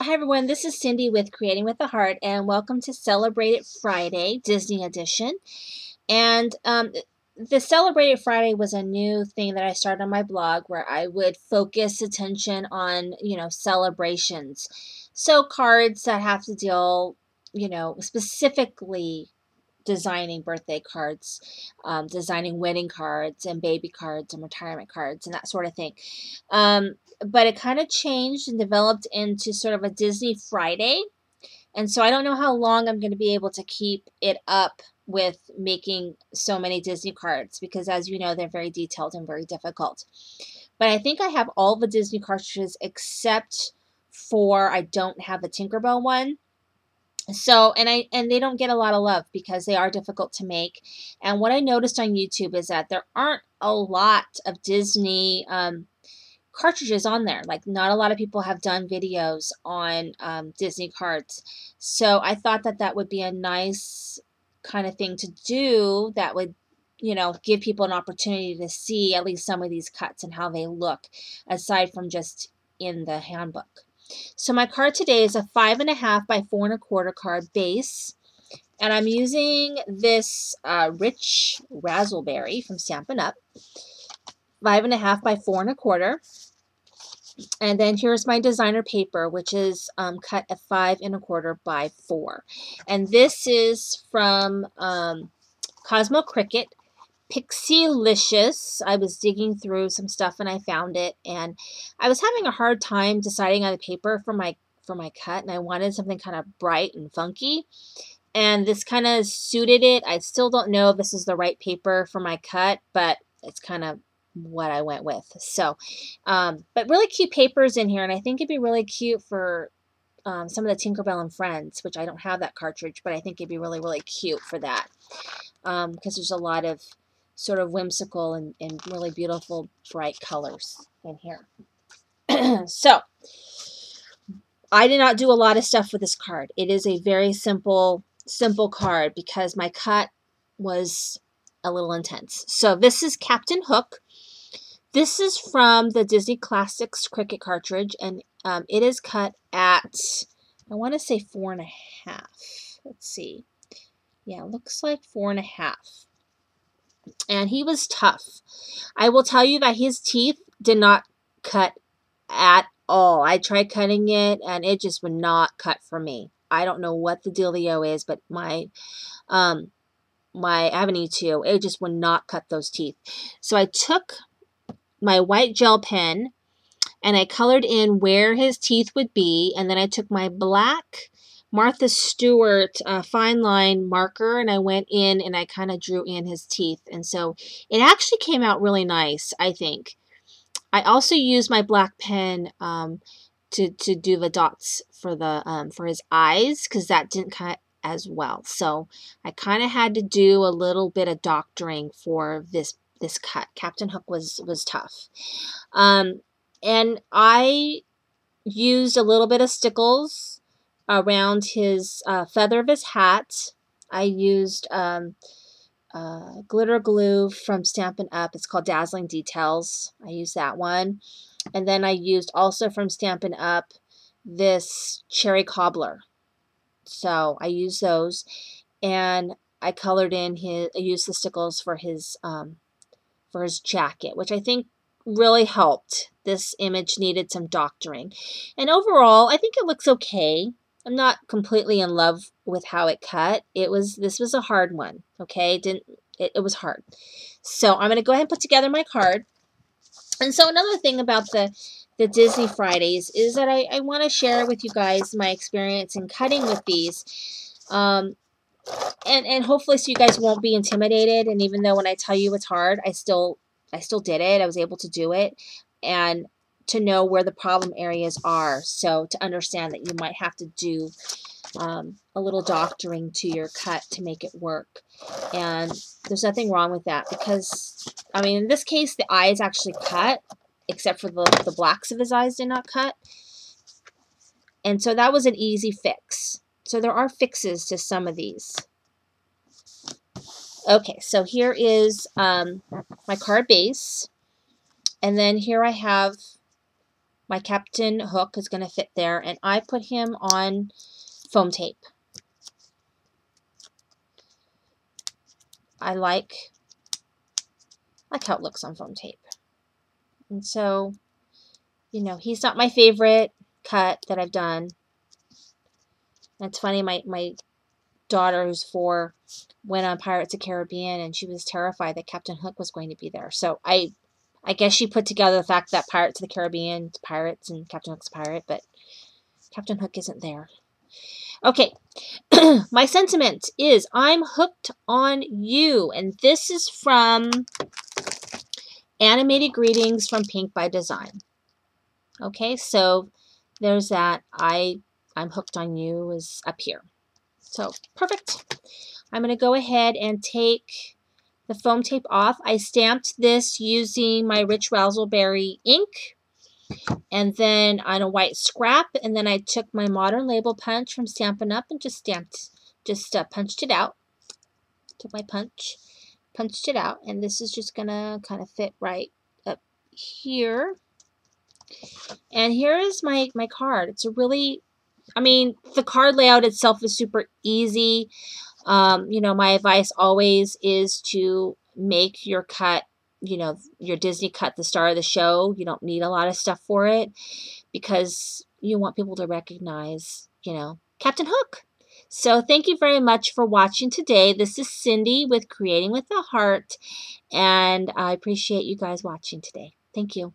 Hi everyone, this is Cindy with Creating with the Heart, and welcome to Celebrate It Friday, Disney Edition. And the Celebrate It Friday was a new thing that I started on my blog where I would focus attention on, celebrations. So cards that have to deal, specifically designing birthday cards, designing wedding cards and baby cards and retirement cards and that sort of thing. But it kind of changed and developed into sort of a Disney Friday. And so I don't know how long I'm going to be able to keep it up with making so many Disney cards because, as you know, they're very detailed and very difficult. But I think I have all the Disney cartridges except for I don't have the Tinkerbell one. So, and they don't get a lot of love because they are difficult to make. And what I noticed on YouTube is that there aren't a lot of Disney cartridges on there. Like, not a lot of people have done videos on Disney cards. So I thought that that would be a nice kind of thing to do that would, give people an opportunity to see at least some of these cuts and how they look, aside from just in the handbook. So my card today is a 5.5 by 4.25 card base. And I'm using this Rich Razzleberry from Stampin' Up. 5.5 by 4.25. And then here's my designer paper, which is cut at 5.25 by 4. And this is from Cosmo Cricut. Pixie-licious. I was digging through some stuff and I found it, and I was having a hard time deciding on the paper for my cut, and I wanted something kind of bright and funky, and this kind of suited it. I still don't know if this is the right paper for my cut, but it's kind of what I went with. So, but really cute papers in here, and I think it'd be really cute for some of the Tinkerbell and Friends, which I don't have that cartridge, but I think it'd be really, really cute for that because there's a lot of sort of whimsical and really beautiful bright colors in here. So I did not do a lot of stuff with this card. It is a very simple card because my cut was a little intense. So this is Captain Hook. This is from the Disney Classics Cricut cartridge, and it is cut at, I want to say 4.5. Let's see. Yeah, looks like 4.5. And he was tough. I will tell you that his teeth did not cut at all. I tried cutting it, and it just would not cut for me. I don't know what the dealio is, but my Avenue 2, it just would not cut those teeth. So I took my white gel pen, and I colored in where his teeth would be, and then I took my black Martha Stewart fine line marker, and I went in and I kind of drew in his teeth. And so it actually came out really nice, I think. I also used my black pen to do the dots for the for his eyes, because that didn't cut as well. So I kind of had to do a little bit of doctoring for this cut. Captain Hook was tough. And I used a little bit of stickles around his feather of his hat. I used glitter glue from Stampin' Up. It's called Dazzling Details. I used that one. And then I used also from Stampin' Up this cherry cobbler. So I used those, and I colored in I used the stickles for his jacket, which I think really helped. This image needed some doctoring. And overall, I think it looks okay. I'm not completely in love with how it cut. This was a hard one, okay? It was hard. So I'm going to go ahead and put together my card. And so another thing about the Disney Fridays is that I want to share with you guys my experience in cutting with these. And hopefully so you guys won't be intimidated. And even though when I tell you it's hard, I still did it. I was able to do it, and to know where the problem areas are. So to understand that you might have to do a little doctoring to your cut to make it work. And there's nothing wrong with that because, I mean, in this case, the eye is actually cut, except for the blacks of his eyes did not cut. And so that was an easy fix. So there are fixes to some of these. Okay, so here is my card base. And then here I have my Captain Hook is going to fit there, and I put him on foam tape. I like how it looks on foam tape. And so, you know, he's not my favorite cut that I've done. And it's funny, my daughter, who's 4, went on Pirates of the Caribbean, and she was terrified that Captain Hook was going to be there. So I guess she put together the fact that Pirates of the Caribbean, pirates, and Captain Hook's a pirate, but Captain Hook isn't there. Okay, my sentiment is I'm hooked on you, and this is from Animated Greetings from Pink by Design. Okay, so there's that. I'm hooked on you is up here. So perfect. I'm going to go ahead and take the foam tape off. I stamped this using my Rich Raspberry ink, and then on a white scrap, and then I took my modern label punch from Stampin' Up and just punched it out. Took my punched it out, and this is just gonna kind of fit right up here. And here is my card. It's a really, I mean, the card layout itself is super easy. You know, my advice always is to make your cut, you know, your Disney cut the star of the show. You don't need a lot of stuff for it because you want people to recognize, you know, Captain Hook. So thank you very much for watching today. This is Cindy with Creating with a Heart, and I appreciate you guys watching today. Thank you.